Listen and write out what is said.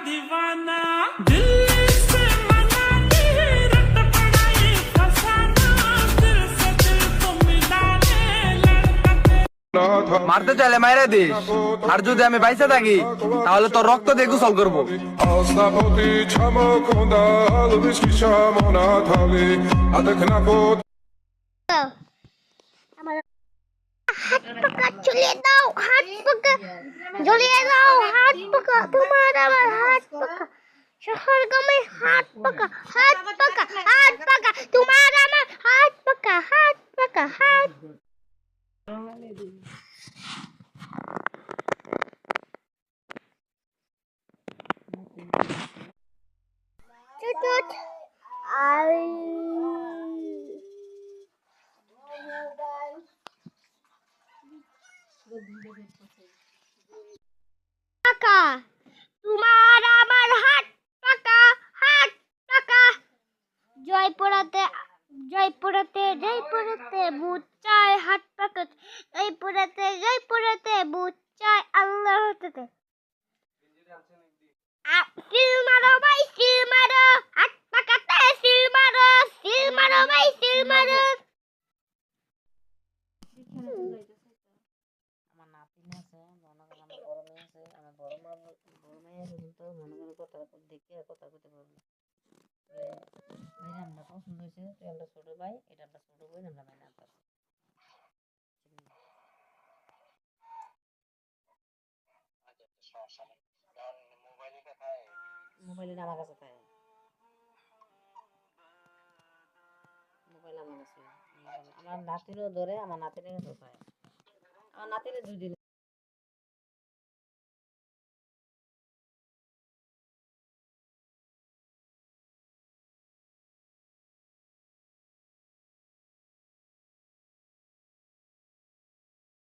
दीवाना दिल से मनाती रट पड़ाई फसाना दिल से दिल को मिलाने लड़का মারতে চাইলে মাইরা দিস, আর যদি আমি বাইসা থাকি তাহলে তোর রক্ত দিয়ে গোসল করবো। Asla poti çamok onda almış ki şamona tali adık na pot আমার হাত পাকা ঝুলিয়ে দাও, হাত পাকা ঝুলিয়ে দাও, হাত পাকা তোমার আমার হাত পাকা শহর গমে হাত পাকা হাত পাকা হাত পাকা তোমার আমার হাত পাকা হাত পাকা হাত চুচুট আই পাকা তোমার আমার হাত পাকা হাত পাকা জয়পুরাতে জয়পুরাতে জয়পুরাতে ভূত চায় হাত পাকা জয়পুরাতে জয়পুরাতে ভূত চায় আল্লাহ হতে সিল মারো ভাই সিল মারো হাত পাকাতে সিল মারো ভাই সিল মারো আমার নাতিন আছে, মনে করেন আমার বড় মেয়ে আছে, আমার বড় মেয়ে আছে, কিন্তু মনে করেন কথা দেখে কথা কইতে পারবো না। ভাই আমরা পছন্দ হয়েছে, তুই আমরা ছোট ভাই, এটা আমরা ছোট ভাই, আমরা ভাই না পারছি মোবাইলটা আমার কাছে থাকে, মোবাইল আমার কাছে আমার নাতিরও ধরে, আমার নাতিনের পায়, আমার নাতিনের 2 দিন